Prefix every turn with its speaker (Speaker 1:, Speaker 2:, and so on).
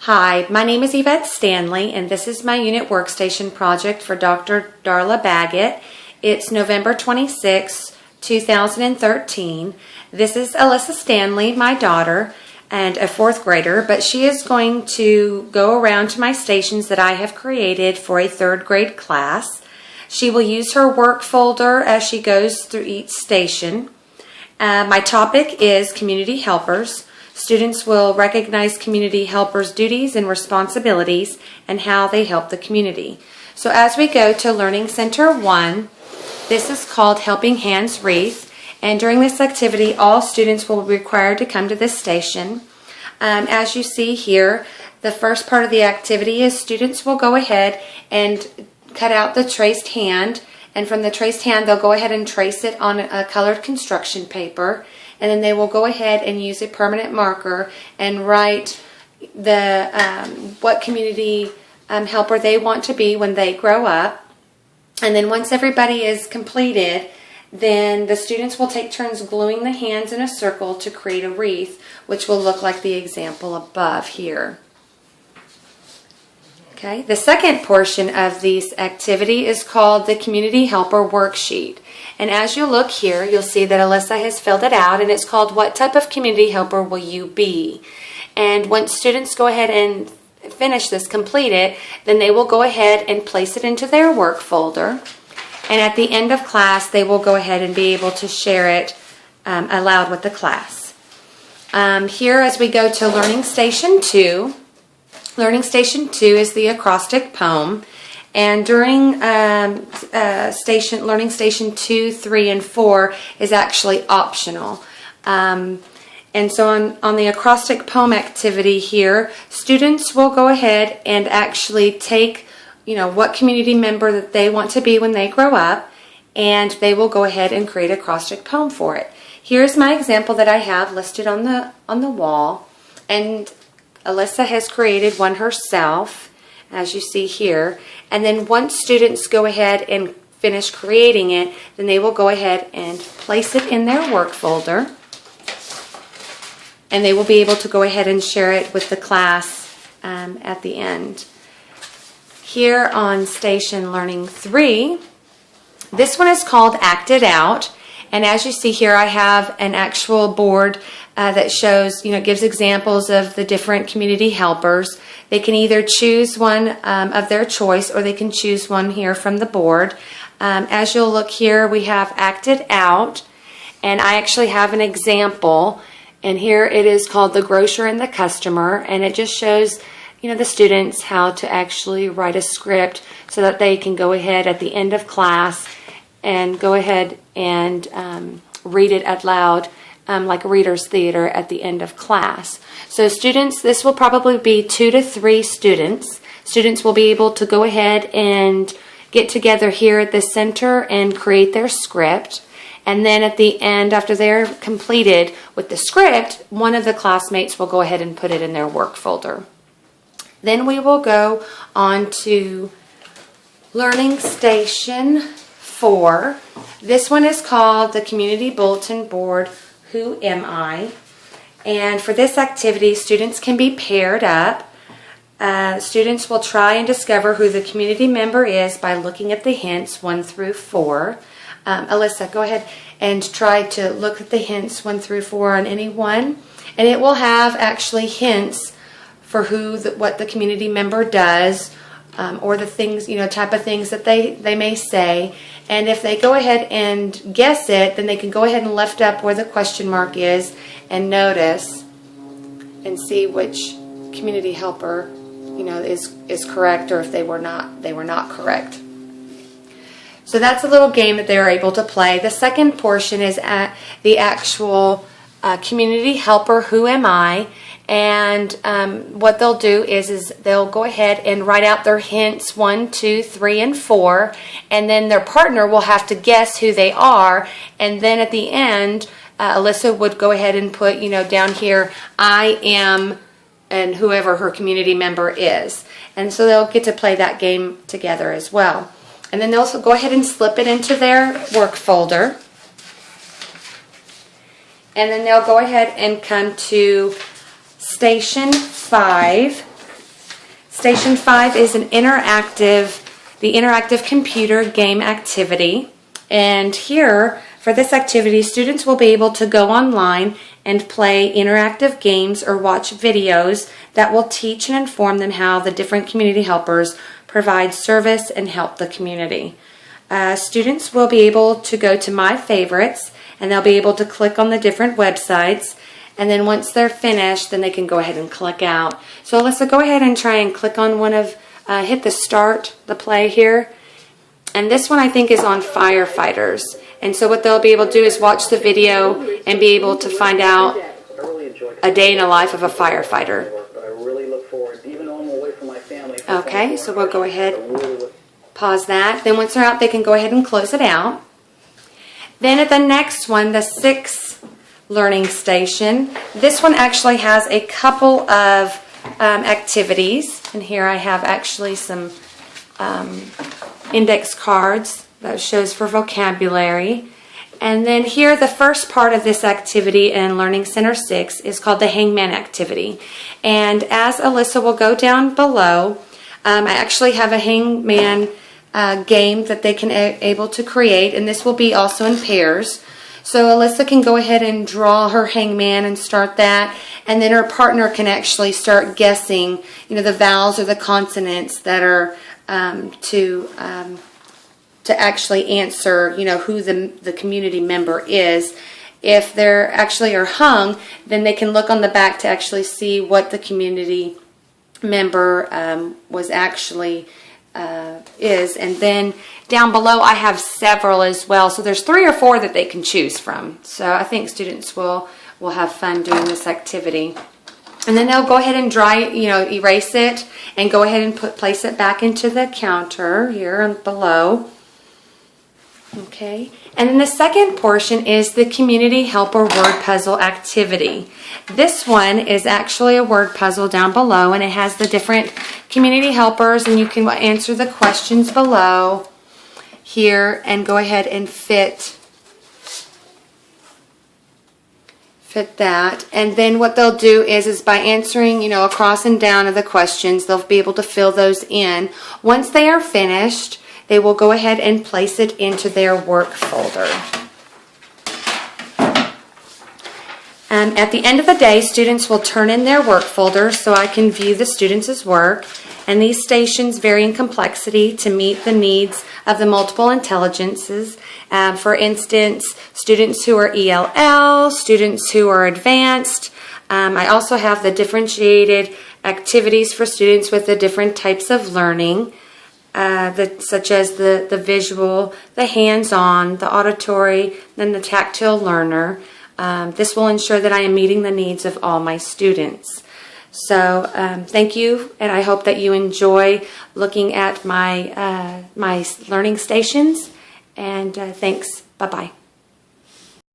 Speaker 1: Hi, my name is Yvette Stanley, and this is my unit workstation project for Dr. Darla Baggett. It's November 26, 2013. This is Alyssa Stanley, my daughter, and a fourth grader, but she is going to go around to my stations that I have created for a third grade class. She will use her work folder as she goes through each station. My topic is community helpers. Students will recognize community helpers' duties and responsibilities and how they help the community. So as we go to Learning Center 1, this is called Helping Hands Wreath, and during this activity all students will be required to come to this station. As you see here, the first part of the activity is students will go ahead and cut out the traced hand, and from the traced hand they'll go ahead and trace it on a colored construction paper. And then they will go ahead and use a permanent marker and write the what community helper they want to be when they grow up. And then once everybody is completed, then the students will take turns gluing the hands in a circle to create a wreath, which will look like the example above here. Okay, the second portion of this activity is called the Community Helper Worksheet. And as you look here, you'll see that Alyssa has filled it out, and it's called What Type of Community Helper Will You Be? And once students go ahead and finish this, complete it, then they will go ahead and place it into their work folder. And at the end of class, they will go ahead and be able to share it aloud with the class. Here as we go to Learning Station 2, Learning Station 2 is the Acrostic Poem, and during Learning Station 2, 3, and 4 is actually optional. And so on the Acrostic Poem activity here, students will go ahead and actually take, what community member that they want to be when they grow up, and they will go ahead and create an acrostic poem for it. Here's my example that I have listed on the wall, and Alyssa has created one herself, as you see here. And then once students go ahead and finish creating it, then they will go ahead and place it in their work folder. And they will be able to go ahead and share it with the class at the end. Here on Station Learning 3, this one is called Act It Out. And as you see here, I have an actual board that shows, gives examples of the different community helpers. They can either choose one of their choice, or they can choose one here from the board. As you'll look here, we have Act It Out, and I actually have an example. And here it is called The Grocer and the Customer, and it just shows, the students how to actually write a script so that they can go ahead at the end of class and go ahead and read it out loud, like a reader's theater at the end of class. So students, this will probably be 2 to 3 students. Students will be able to go ahead and get together here at the center and create their script. And then at the end, after they're completed with the script, one of the classmates will go ahead and put it in their work folder. Then we will go on to Learning Station 4. This one is called the Community Bulletin Board, Who Am I? And for this activity, students can be paired up. Students will try and discover who the community member is by looking at the hints 1 through 4. Alyssa, go ahead and try to look at the hints 1 through 4 on any one. And it will have actually hints for what the community member does, or the things, type of things that they may say. And if they go ahead and guess it, then they can go ahead and lift up where the question mark is and notice and see which community helper, is correct, or if they were not correct. So that's a little game that they're able to play. The second portion is at the actual community helper, Who Am I? And what they'll do is they'll go ahead and write out their hints 1, 2, 3, and 4, and then their partner will have to guess who they are. And then at the end, Alyssa would go ahead and put, down here, I am, and whoever her community member is. And so they'll get to play that game together as well. And then they'll also go ahead and slip it into their work folder. And then they'll go ahead and come to Station 5, Station 5 is the interactive computer game activity. And here, for this activity, students will be able to go online and play interactive games or watch videos that will teach and inform them how the different community helpers provide service and help the community. Students will be able to go to My Favorites, and they'll be able to click on the different websites, and then once they're finished, then they can go ahead and click out. So Alyssa, go ahead and try and click on one of, hit the play here. And this one I think is on firefighters. And so what they'll be able to do is watch the video and be able to find out a day in the life of a firefighter. Okay, so we'll go ahead, pause that. Then once they're out, they can go ahead and close it out. Then at the next one, the 6th learning station, this one actually has a couple of activities. And here I have actually some index cards that shows for vocabulary. And then here, the first part of this activity in Learning Center 6 is called the Hangman activity. And as Alyssa will go down below, I actually have a hangman game that they can able to create, and this will be also in pairs. So Alyssa can go ahead and draw her hangman and start that, and then her partner can actually start guessing, the vowels or the consonants that are to actually answer, who the community member is. If they're actually are hung, then they can look on the back to actually see what the community member was actually is. And then down below I have several as well. So there's 3 or 4 that they can choose from. So I think students will have fun doing this activity. And then they'll go ahead and erase it and go ahead and place it back into the counter here below. Okay, and then the second portion is the Community Helper Word Puzzle activity. This one is actually a word puzzle down below, and it has the different community helpers, and you can answer the questions below here and go ahead and fit that. And then what they'll do is by answering, across and down of the questions, they'll be able to fill those in. Once they are finished, they will go ahead and place it into their work folder. At the end of the day, students will turn in their work folder so I can view the students' work. And these stations vary in complexity to meet the needs of the multiple intelligences. For instance, students who are ELL, students who are advanced. I also have the differentiated activities for students with the different types of learning. Such as the visual, the hands-on, the auditory, then the tactile learner. This will ensure that I am meeting the needs of all my students. So thank you, and I hope that you enjoy looking at my learning stations. And thanks. Bye-bye.